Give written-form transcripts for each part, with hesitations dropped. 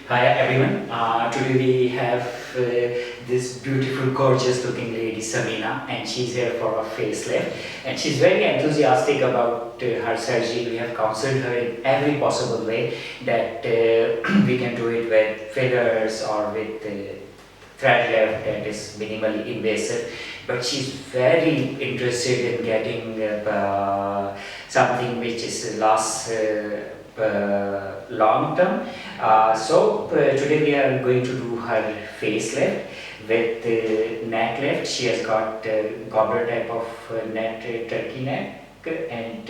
Hi everyone. Today we have this beautiful, gorgeous-looking lady Samina, and she's here for a facelift. And she's very enthusiastic about her surgery. We have counseled her in every possible way that we can do it with fillers or with thread lift that is minimally invasive. But she's very interested in getting something which is lasts long term. Today we are going to do her facelift with neck lift. She has got gobbler type of neck, turkey neck, and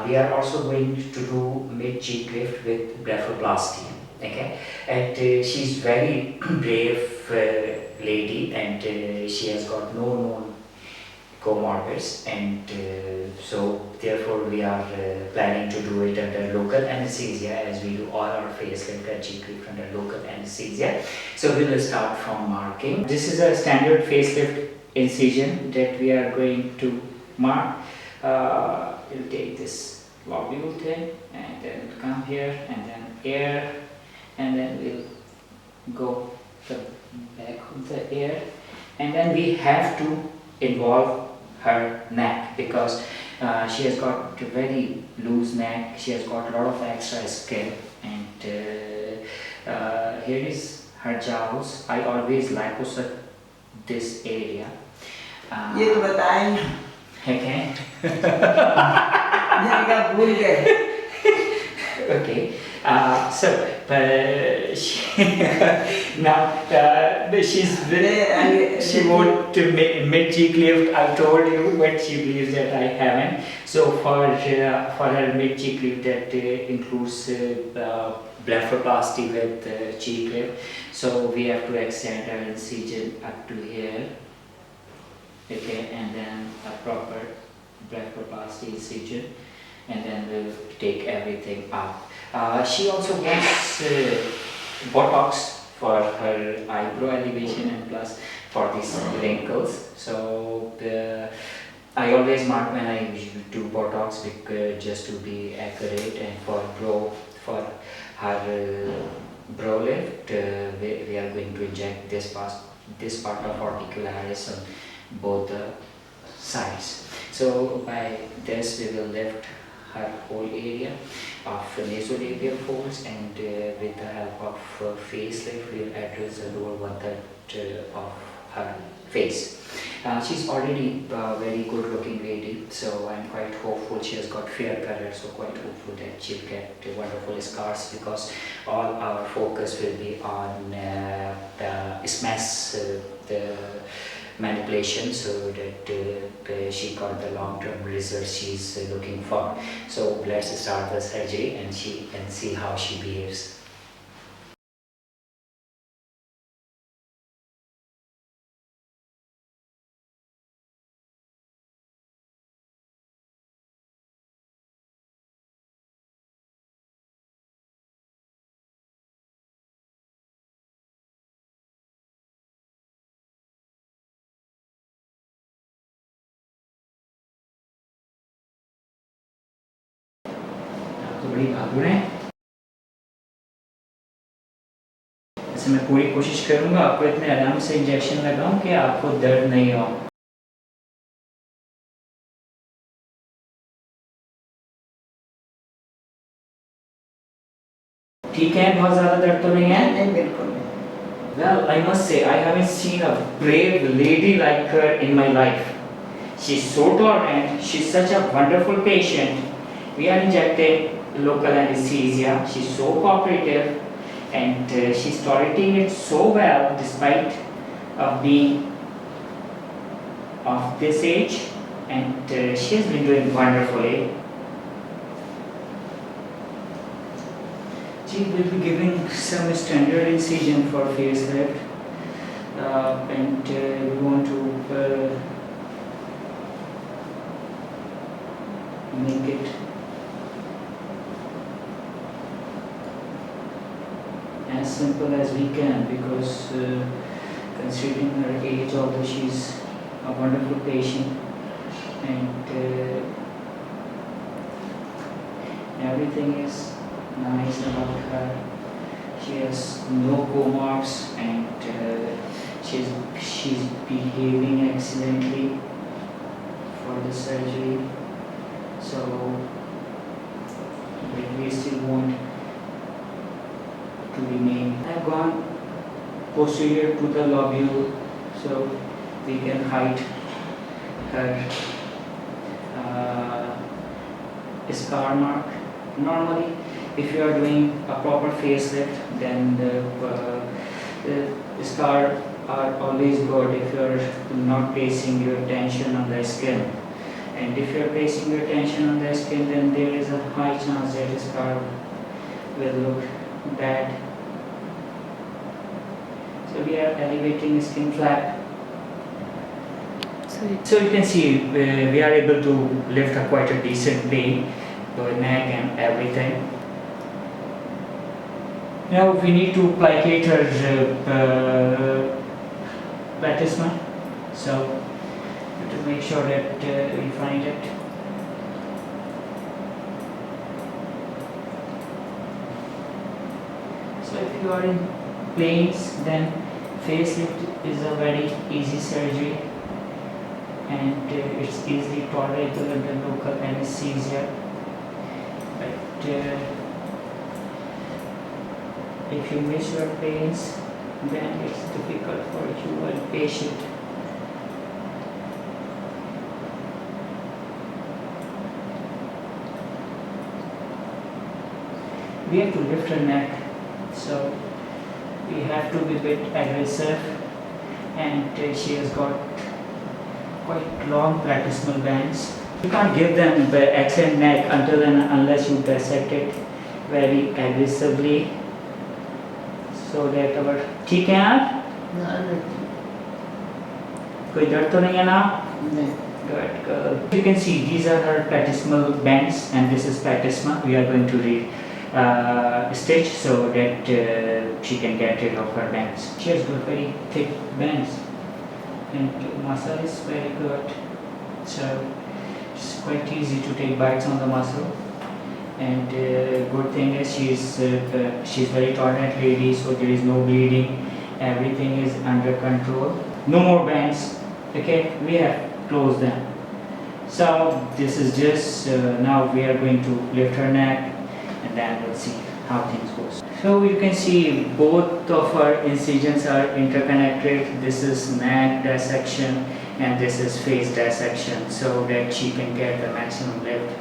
we are also going to do mid cheek lift with blepharoplasty. Okay, and she's very brave lady, and she has got no known comorbids, and so therefore we are planning to do it under local anesthesia, as we do all our facelift and cheek lift under local anesthesia. So we will start from marking. This is a standard facelift incision that we are going to mark. We'll take this lobule thing and then we'll come here and then air, and then we'll go the back of the air, and then we have to involve her neck because she has got a very loose neck. She has got a lot of extra skin, and here is her jowls. I always liposuct this area. ये तो बताएं Okay. जाएगा भूल गए Okay. Now she won't to mid cheek lift. I told you, but she believes that I haven't. So for her mid cheek lift, that includes blepharoplasty with cheek lift. So we have to extend our incision up to here. Okay, and then a proper blepharoplasty incision, and then we'll take everything up. She also wants Botox for her eyebrow elevation and plus for these wrinkles. So I always mark when I do Botox because just to be accurate, and for her brow lift, we are going to inject this part of articularis on both the sides. So by this we will lift her whole area of nasolabial folds, and with the help of facelift we will address the lower one-third of her face. She's already a very good looking lady, so I'm quite hopeful. She has got fair color, so quite hopeful that she'll get wonderful scars, because all our focus will be on the smash, the manipulation, so that she got the long-term results she's looking for. So let's start the surgery and she can see how she behaves. तो बड़ी बहादुर है। ऐसे मैं पूरी कोशिश करूंगा आपको इतने आराम से इंजेक्शन लगाऊं कि आपको दर्द नहीं हो। ठीक है, बहुत ज़्यादा दर्द तो नहीं है? नहीं बिल्कुल नहीं Well, I must say, I haven't seen a brave lady like her in my life. She's so tolerant, she's such a wonderful patient. We are injecting local anesthesia. She's so cooperative, and she's tolerating it so well despite of being of this age, and she has been doing wonderfully. She will be giving some standard incision for facelift, and we want to make it as simple as we can, because considering her age, although she's a wonderful patient, and everything is nice about her. has no co-marks, and she's behaving excellently for the surgery. So but we still want to remain. I've gone posterior to the lobule, so we can hide her scar mark. Normally, if you are doing a proper facelift, then the scar are always good if you are not placing your tension on the skin. And if you are placing your tension on the skin, then there is a high chance that the scar will look bad. So we are elevating skin flap. So you can see we are able to lift a quite a decent plane, the neck and everything. Now we need to placate her platysma. So to make sure that we find it. So if you are in planes, then facelift is a very easy surgery, and it's easily tolerable under local anesthesia. But if you miss your planes, then it's difficult for you and patient. We have to lift her neck, so we have to be a bit aggressive, and she has got quite long platysmal bands. You can't give them the excellent neck until and unless you dissect it very aggressively, so that our ठीक है आप? कोई दर्द तो नहीं है ना? Good. You can see these are her platysmal bands, and this is platysma. We are going to stitch so that she can get rid of her bands. She has got very thick bands, and muscle is very good, so it's quite easy to take bites on the muscle. And good thing is she's very tolerant lady, so there is no bleeding. Everything is under control. No more bands. Okay, we have closed them. So this is just now we are going to lift her neck, and then we'll see how things goes. So you can see both of our incisions are interconnected. This is neck dissection and this is face dissection, so that she can get the maximum lift.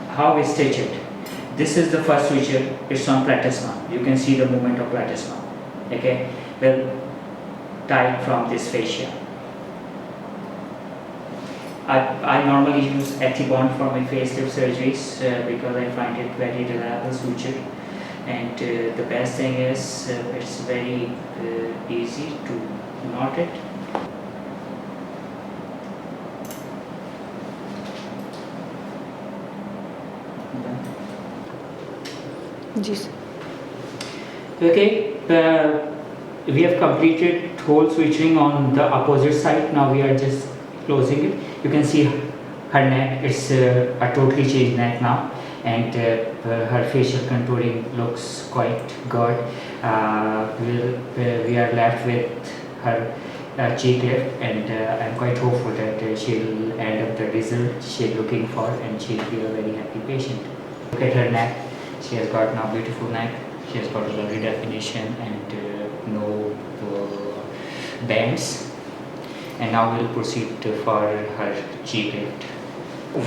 How we stitch it? This is the first suture. It's on platysma. You can see the movement of platysma. Okay, we'll tie it from this fascia. I normally use Ethibond for my facelift surgeries because I find it very reliable suture, and the best thing is it's very easy to knot it. Yes. Okay, we have completed whole suturing on the opposite side. Now we are just closing it. You can see her neck, it's a totally changed neck now, and her facial contouring looks quite good. We are left with her cheek lift, and I'm quite hopeful that she'll end up the result she's looking for, and she'll be a very happy patient. Look at her neck. She has got now beautiful neck. She has got a lovely definition and no bends. And now we'll proceed for her cheek lift.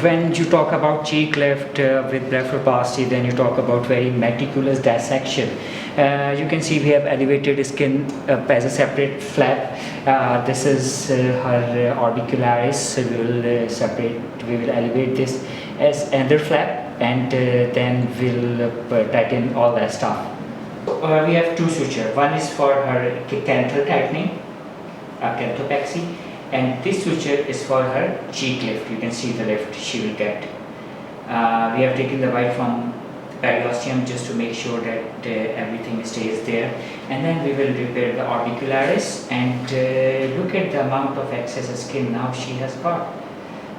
When you talk about cheek lift with blepharoplasty, then you talk about very meticulous dissection. You can see we have elevated skin as a separate flap. This is her orbicularis. We will elevate this as another flap, and then we'll tighten all that stuff. We have two sutures. One is for her canthal tightening, canthopexy, and this suture is for her cheek lift. You can see the lift she will get. We have taken the bite from periosteum just to make sure that everything stays there, and then we will repair the orbicularis, and look at the amount of excess skin now she has got.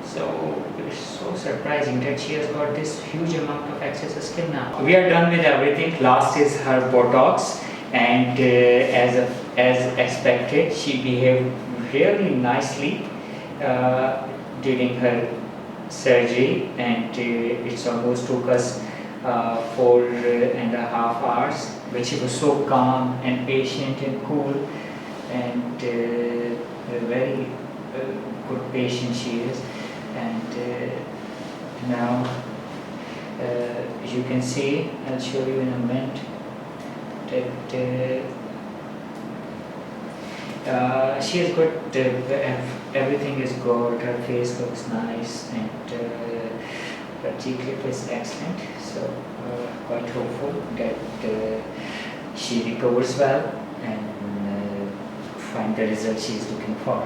So it's so surprising that she has got this huge amount of excess skin now. We are done with everything. Last is her Botox, and as expected, she behaved really nicely during her surgery, and it's almost took us 4.5 hours, but she was so calm and patient and cool, and a very good patient she is. And now you can see, I'll show you in a minute, that she is good, everything is good, her face looks nice, and her G-clip is excellent, so quite hopeful that she recovers well and find the result she is looking for.